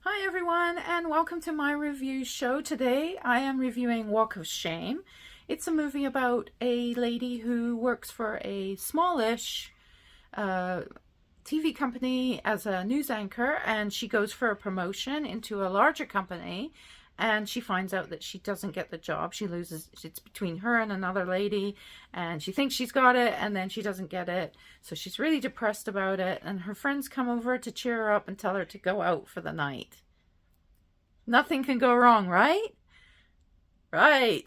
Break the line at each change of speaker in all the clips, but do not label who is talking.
Hi everyone, and welcome to my review show. Today I am reviewing Walk of Shame. It's a movie about a lady who works for a smallish TV company as a news anchor, and she goes for a promotion into a larger company, and she finds out that she doesn't get the job. She loses. It's between her and another lady, and she thinks she's got it, and then she doesn't get it. So she's really depressed about it, and her friends come over to cheer her up and tell her to go out for the night. Nothing can go wrong, right? Right.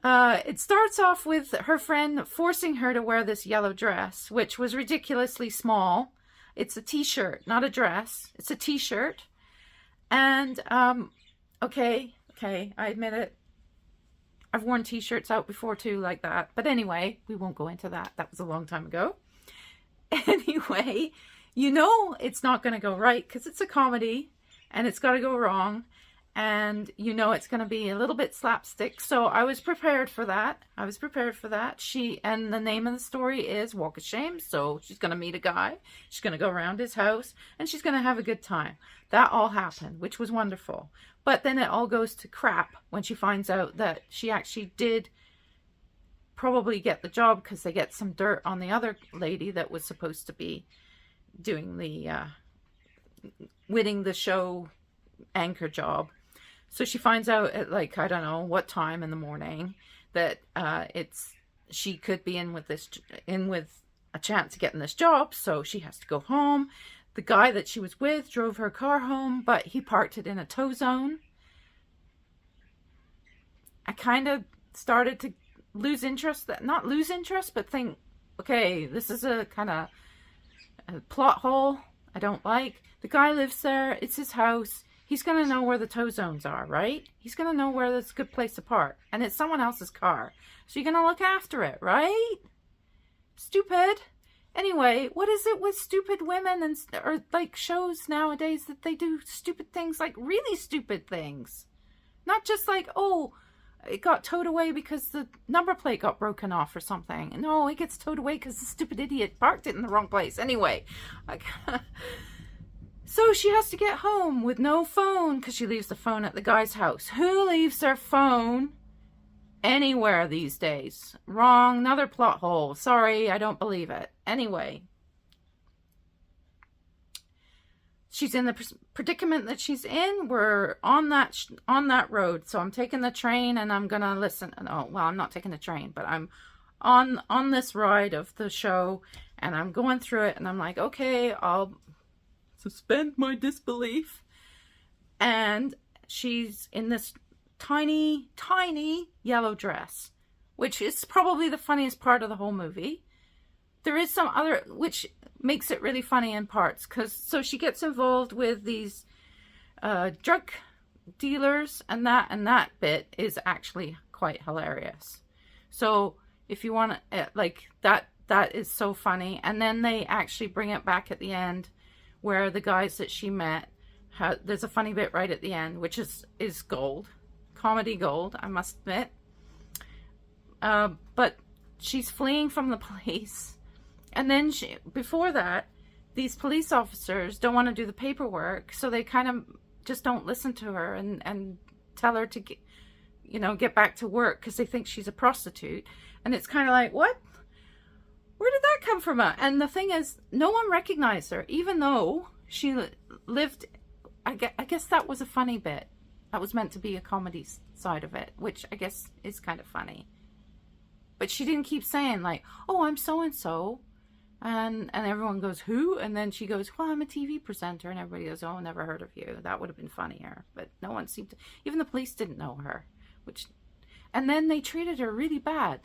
It starts off with her friend forcing her to wear this yellow dress, which was ridiculously small. It's a t-shirt, not a dress. It's a t-shirt. And, okay, I admit it. I've worn t-shirts out before too, like that. But anyway, we won't go into that. That was a long time ago. Anyway, you know it's not going to go right because it's a comedy. And it's got to go wrong, and you know it's going to be a little bit slapstick. So I was prepared for that. And the name of the story is Walk of Shame. So she's going to meet a guy. She's going to go around his house, and she's going to have a good time. That all happened, which was wonderful. But then it all goes to crap when she finds out that she actually did probably get the job because they get some dirt on the other lady that was supposed to be doing the winning the show anchor job. So she finds out at, like, I don't know what time in the morning that she could be in with a chance of getting this job. So she has to go home. The guy that she was with drove her car home, but he parked it in a tow zone. I kind of started to lose interest, not lose interest, but think, okay, this is a kind of a plot hole I don't like. The guy lives there. It's his house. He's going to know where the tow zones are, right? He's going to know where there's a good place to park. And it's someone else's car. So you're going to look after it, right? Stupid. Anyway, what is it with stupid women or like shows nowadays that they do stupid things, like really stupid things? Not just like, oh, it got towed away because the number plate got broken off or something. No, it gets towed away because the stupid idiot parked it in the wrong place. Anyway, so she has to get home with no phone because she leaves the phone at the guy's house. Who leaves their phone anywhere these days? Wrong. Another plot hole. Sorry, I don't believe it. Anyway, she's in the predicament that she's in. We're on that road. So I'm taking the train and I'm going to listen. Oh, well, I'm not taking the train, but I'm on this ride of the show and I'm going through it and I'm like, okay, I'll suspend my disbelief. And she's in this tiny, tiny yellow dress, which is probably the funniest part of the whole movie. There is some other, which makes it really funny in parts, so she gets involved with these drug dealers, and that bit is actually quite hilarious. So if you want to, like, that is so funny. And then they actually bring it back at the end where the guys that she met, there's a funny bit right at the end, which is gold, comedy gold, I must admit. But she's fleeing from the police. And then before that, these police officers don't want to do the paperwork, so they kind of just don't listen to her and tell her to get back to work because they think she's a prostitute. And it's kind of like, what? Where did that come from? And the thing is, no one recognized her, even though she lived. I guess that was a funny bit. That was meant to be a comedy side of it, which I guess is kind of funny. But she didn't keep saying, like, oh, I'm so-and-so. And everyone goes, who? And then she goes, well, I'm a TV presenter. And everybody goes, oh, never heard of you. That would have been funnier. But no one seemed to, even the police didn't know her. And then they treated her really bad.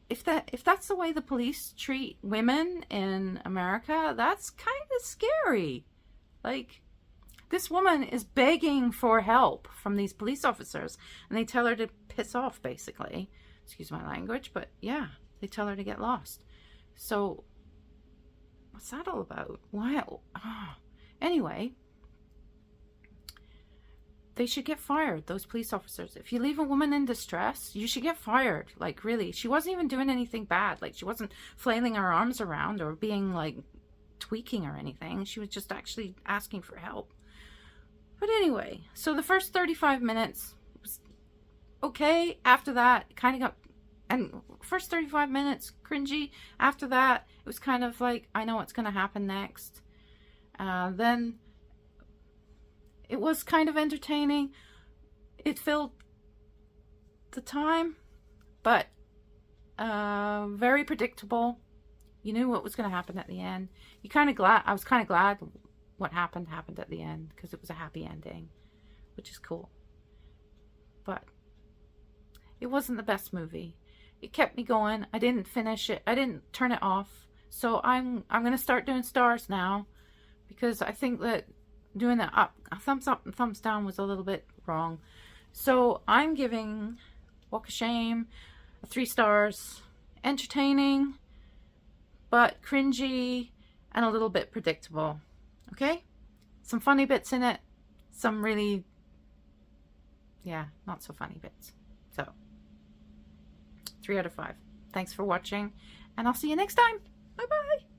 If that's the way the police treat women in America, that's kind of scary. Like, this woman is begging for help from these police officers. And they tell her to piss off, basically. Excuse my language, but yeah, they tell her to get lost. So, what's that all about? Why? Oh. Anyway, they should get fired, those police officers. If you leave a woman in distress, you should get fired. Like, really. She wasn't even doing anything bad. Like, she wasn't flailing her arms around or being, like, tweaking or anything. She was just actually asking for help. But anyway, so the first 35 minutes was okay. After that, it kind of got, and first 35 minutes, cringy. After that, it was kind of like, I know what's going to happen next. Then it was kind of entertaining. It filled the time, but very predictable. You knew what was going to happen at the end. I was kind of glad what happened at the end, because it was a happy ending, which is cool. But it wasn't the best movie. It kept me going. I didn't finish it. I didn't turn it off. So I'm going to start doing stars now, because I think that doing the thumbs up and thumbs down was a little bit wrong. So I'm giving Walk of Shame 3 stars. Entertaining, but cringy and a little bit predictable. Okay? Some funny bits in it. Some really, yeah, not so funny bits. So, 3 out of 5. Thanks for watching, and I'll see you next time. Bye-bye.